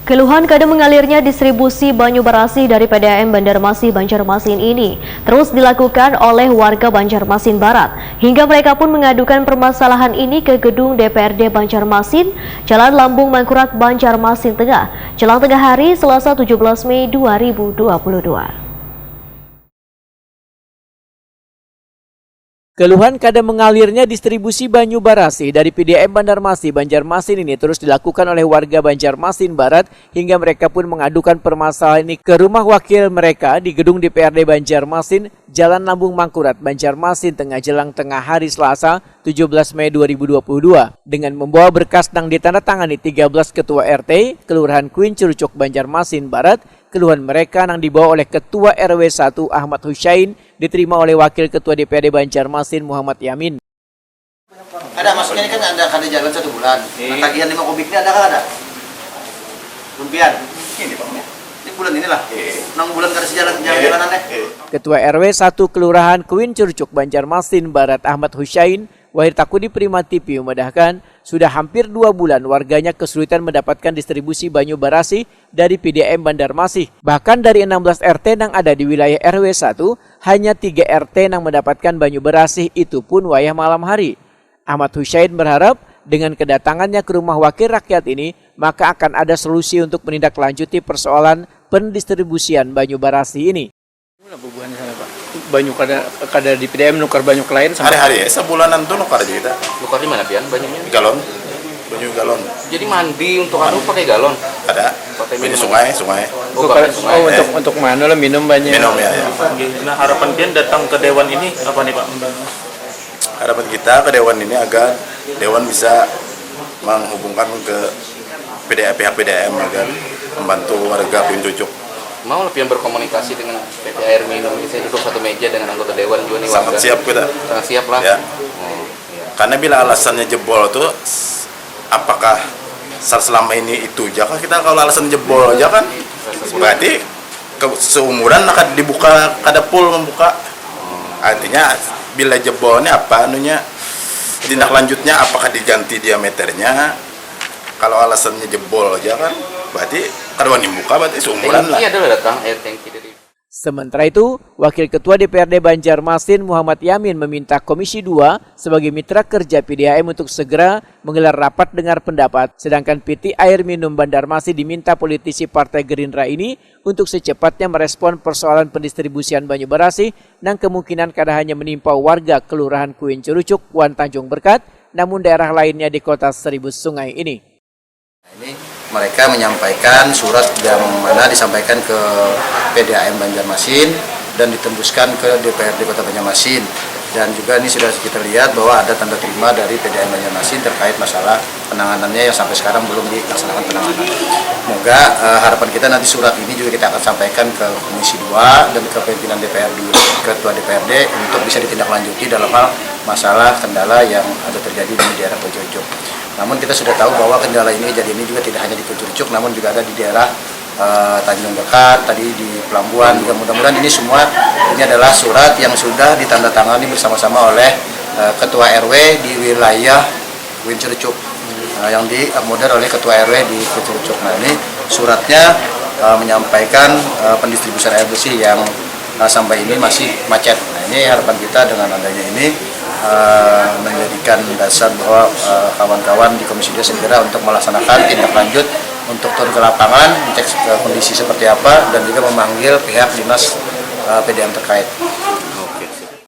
Keluhan kadang mengalirnya distribusi Banyu Barasi dari PDAM Banjarmasin Banjarmasin ini terus dilakukan oleh warga Banjarmasin Barat. Hingga mereka pun mengadukan permasalahan ini ke gedung DPRD Banjarmasin, Jalan Lambung Mangkurat Banjarmasin Tengah, jelang tengah hari Selasa 17 Mei 2022. Keluhan kadang mengalirnya distribusi Banyu Barasi dari PDAM Banjarmasin Banjarmasin ini terus dilakukan oleh warga Banjarmasin Barat hingga mereka pun mengadukan permasalahan ini ke rumah wakil mereka di gedung DPRD Banjarmasin, Jalan Lambung Mangkurat Banjarmasin Tengah jelang tengah hari Selasa 17 Mei 2022 dengan membawa berkas yang ditandatangani 13 ketua RT Kelurahan Kuin Curucuk Banjarmasin Barat. Keluhan mereka yang dibawa oleh Ketua RW 1 Ahmad Hussein diterima oleh Wakil Ketua DPRD Banjarmasin Muhammad Yamin. Ada, maksudnya ini kan ada jalan 1 bulan. Nah, tagihan 5 kubik ini ada? Lumpian? Ini Pak. Ini bulan inilah. 6 bulan kada sejalan-jalanannya. Ketua RW 1 Kelurahan Kuin Curucuk Banjarmasin Barat Ahmad Hussein Wahid Takudi Prima TV memedahkan sudah hampir 2 bulan warganya kesulitan mendapatkan distribusi Banyu Barasi dari PDAM Banjarmasin. Bahkan dari 16 RT yang ada di wilayah RW 1, hanya 3 RT yang mendapatkan Banyu Barasi, itu pun wayah malam hari. Ahmad Hussein berharap dengan kedatangannya ke rumah wakil rakyat ini, maka akan ada solusi untuk menindaklanjuti persoalan pendistribusian Banyu Barasi ini. Bubuhannya sana Pak. Banyu kada di PDAM nukar banyu ke lain sama hari-hari ya sebulanan tuh nukar aja kita. Nukar di mana pian banyunya? Galon. Banyu galon. Jadi mandi untuk pakai galon. Ada. Banyu sungai. Untuk mana lah minum banyak. Minum ya. Nah, harapan pian datang ke dewan ini apa nih Pak? Harapan kita ke dewan ini agar dewan bisa menghubungkan ke pihak PDAM agar membantu warga Kuin Curucuk. Mau lebih berkomunikasi dengan PT Air Minum ini, saya duduk satu meja dengan anggota dewan juga nih. Sangat siap kita. Sangat siap lah. Ya. Oh, iya. Karena bila alasannya jebol tuh, apakah selama ini itu aja kan kita kalau alasan jebol aja kan, berarti seumuran akan dibuka, kada full membuka. Artinya bila jebolnya apa anunya, tindak lanjutnya apakah diganti diameternya? Kalau alasannya jebol aja kan, berarti kada dibuka berarti seumuran lah. Iya adalah datang air tangki dari. Sementara itu, Wakil Ketua DPRD Banjarmasin Muhammad Yamin meminta Komisi 2 sebagai mitra kerja PDAM untuk segera menggelar rapat dengar pendapat, sedangkan PT Air Minum Banjarmasin diminta politisi Partai Gerindra ini untuk secepatnya merespon persoalan pendistribusian Banyu Barasi yang kemungkinan kada hanya menimpa warga Kelurahan Kuin Curucuk, Wan Tanjung Berkat, namun daerah lainnya di Kota Seribu Sungai ini. Ini mereka menyampaikan surat yang mana disampaikan ke PDAM Banjarmasin dan ditembuskan ke DPRD Kota Banjarmasin. Dan juga ini sudah kita lihat bahwa ada tanda terima dari PDAM Banjarmasin terkait masalah penanganannya yang sampai sekarang belum dilaksanakan penanganan. Semoga harapan kita nanti surat ini juga kita akan sampaikan ke Komisi 2 dan ke pimpinan DPRD, Ketua DPRD untuk bisa ditindaklanjuti dalam hal masalah kendala yang ada terjadi di daerah Kuin Curucuk. Namun kita sudah tahu bahwa kendala ini kejadian ini juga tidak hanya di Kuin Curucuk, namun juga ada di daerah Tanjung Berkat, tadi di Pelambuan. Juga mudah-mudahan ini semua ini adalah surat yang sudah ditandatangani bersama-sama oleh Ketua RW di wilayah Kuin Curucuk, yang diakomodir oleh Ketua RW di Kuin Curucuk. Nah, ini suratnya menyampaikan pendistribusian air bersih yang sampai ini masih macet. Nah, ini harapan kita dengan adanya ini menjadikan dasar bahwa kawan-kawan di Komisi 2 segera untuk melaksanakan tindak lanjut untuk turun ke lapangan, cek kondisi seperti apa, dan juga memanggil pihak dinas PDAM terkait.